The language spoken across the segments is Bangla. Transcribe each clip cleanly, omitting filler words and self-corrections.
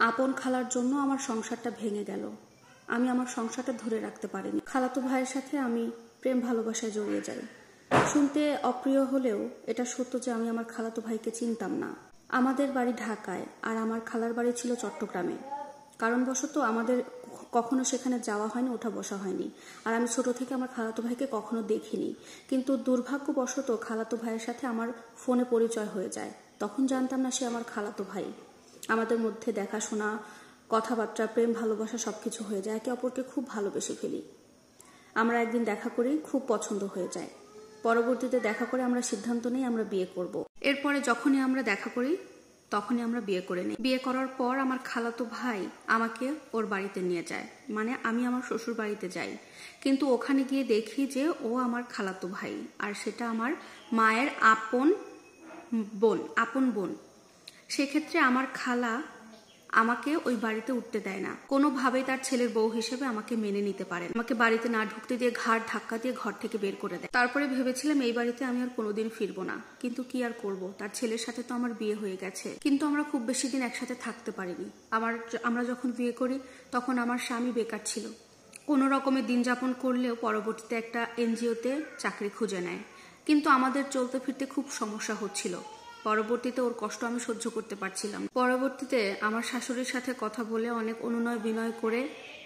আপন খালার জন্য আমার সংসারটা ভেঙে গেল। আমি আমার সংসারটা ধরে রাখতে পারিনি। খালাতো ভাইয়ের সাথে আমি প্রেম ভালোবাসায় জড়িয়ে যাই। শুনতে অপ্রিয় হলেও এটা সত্য যে আমি আমার খালাতো ভাইকে চিনতাম না। আমাদের বাড়ি ঢাকায় আর আমার খালার বাড়ি ছিল চট্টগ্রামে। কারণবশত আমাদের কখনো সেখানে যাওয়া হয়নি, ওঠা বসা হয়নি। আর আমি ছোট থেকে আমার খালাতো ভাইকে কখনো দেখিনি। কিন্তু দুর্ভাগ্যবশত খালাতো ভাইয়ের সাথে আমার ফোনে পরিচয় হয়ে যায়। তখন জানতাম না সে আমার খালাতো ভাই। আমাদের মধ্যে দেখাশোনা, কথাবার্তা, প্রেম ভালোবাসা সবকিছু হয়ে যায়। একে অপরকে খুব ভালোবেসে ফেলি। আমরা একদিন দেখা করি, খুব পছন্দ হয়ে যায়। পরবর্তীতে দেখা করে আমরা সিদ্ধান্ত নিই আমরা বিয়ে করব। এরপরে যখনই আমরা দেখা করি তখনই আমরা বিয়ে করে নিই। বিয়ে করার পর আমার খালাতো ভাই আমাকে ওর বাড়িতে নিয়ে যায়, মানে আমি আমার শ্বশুর বাড়িতে যাই। কিন্তু ওখানে গিয়ে দেখি যে ও আমার খালাতো ভাই, আর সেটা আমার মায়ের আপন বোন। সেক্ষেত্রে আমার খালা আমাকে ওই বাড়িতে উঠতে দেয় না। কোনোভাবেই তার ছেলের বউ হিসেবে আমাকে মেনে নিতে পারে না। আমাকে বাড়িতে না ঢুকতে দিয়ে ঘাড় ধাক্কা দিয়ে ঘর থেকে বের করে দেয়। তারপরে ভেবেছিলাম এই বাড়িতে আমি আর কোনোদিন ফিরবো না, কিন্তু কি আর করব, তার ছেলের সাথে তো আমার বিয়ে হয়ে গেছে। কিন্তু আমরা খুব বেশি দিন একসাথে থাকতে পারিনি। আমরা যখন বিয়ে করি তখন আমার স্বামী বেকার ছিল। কোনো রকমে দিন যাপন করলেও পরবর্তীতে একটা এনজিওতে চাকরি খুঁজে নেয়। কিন্তু আমাদের চলতে ফিরতে খুব সমস্যা হচ্ছিল। পরবর্তীতে ওর কষ্ট আমি সহ্য করতে পারছিলাম। পরবর্তীতে আমার শাশুড়ির সাথে কথা বলে অনেক অনুনয় বিনয় করে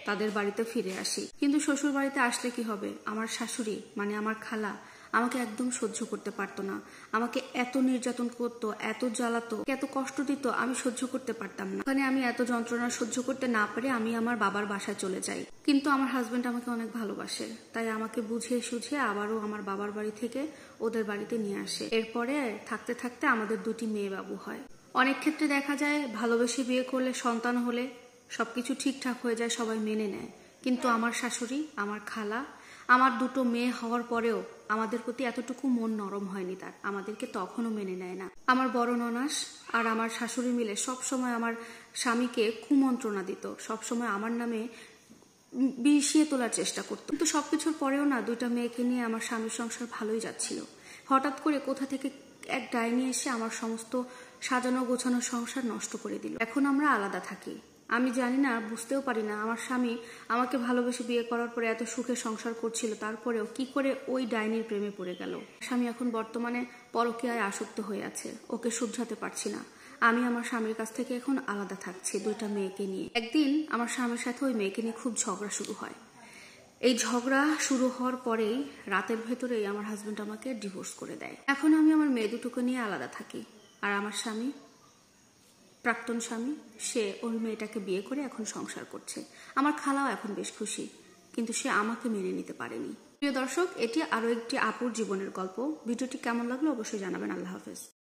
তাদের বাড়িতে ফিরে আসি। কিন্তু শ্বশুর বাড়িতে আসলে কি হবে, আমার শাশুড়ি মানে আমার খালা আমাকে একদম সহ্য করতে পারতো না। আমাকে এত নির্যাতন করতো, এত জ্বালাতো, এত কষ্ট দিত, আমি সহ্য করতে পারতাম না। ওখানে আমি এত যন্ত্রণা সহ্য করতে না পারে আমি আমার বাবার বাসায় চলে যাই। কিন্তু আমার হাজবেন্ড আমাকে অনেক ভালোবাসে, তাই আমাকে বুঝিয়ে সুঝিয়ে আবারও আমার বাবার বাড়ি থেকে ওদের বাড়িতে নিয়ে আসে। এরপরে থাকতে থাকতে আমাদের 2টি মেয়ে বাবু হয়। অনেক ক্ষেত্রে দেখা যায় ভালোবেসে বিয়ে করলে, সন্তান হলে সবকিছু ঠিকঠাক হয়ে যায়, সবাই মেনে নেয়। কিন্তু আমার শাশুড়ি, আমার খালা, আমার 2টো মেয়ে হওয়ার পরেও আমাদের প্রতি এতটুকু মন নরম হয়নি তার, আমাদেরকে তখনও মেনে নেয় না। আমার বড় ননাস আর আমার শাশুড়ি মিলে সবসময় আমার স্বামীকে কুমন্ত্রণা দিত, সবসময় আমার নামে বিষিয়ে তোলার চেষ্টা করতো। কিন্তু সবকিছুর পরেও না 2টা মেয়েকে নিয়ে আমার স্বামীর সংসার ভালোই যাচ্ছিল। হঠাৎ করে কোথা থেকে এক ডাইনি এসে আমার সমস্ত সাজানো গোছানো সংসার নষ্ট করে দিল। এখন আমরা আলাদা থাকি। আমি জানি না, বুঝতেও পারি না আমার স্বামী আমাকে ভালোবেসে বিয়ে করার পরে এত সুখে সংসার করছিল, তারপরেও কি করে ওই ডাইনির প্রেমে পড়ে গেল। স্বামী এখন বর্তমানে পরকীয়ায় আসক্ত হয়ে আছে, ওকে শুধরাতে পারছি না। আমি আমার স্বামীর কাছ থেকে এখন আলাদা থাকছি 2টা মেয়েকে নিয়ে। একদিন আমার স্বামীর সাথে ওই মেয়েকে নিয়ে খুব ঝগড়া শুরু হয়। এই ঝগড়া শুরু হওয়ার পরেই রাতের ভেতরেই আমার হাজবেন্ড আমাকে ডিভোর্স করে দেয়। এখন আমি আমার মেয়ে 2টোকে নিয়ে আলাদা থাকি। আর আমার স্বামী, প্রাক্তন স্বামী, সে ওর মেয়েটাকে বিয়ে করে এখন সংসার করছে। আমার খালাও এখন বেশ খুশি, কিন্তু সে আমাকে মেনে নিতে পারেনি। প্রিয় দর্শক, এটি আরো একটি আপুর জীবনের গল্প। ভিডিওটি কেমন লাগলো অবশ্যই জানাবেন। আল্লাহ হাফেজ।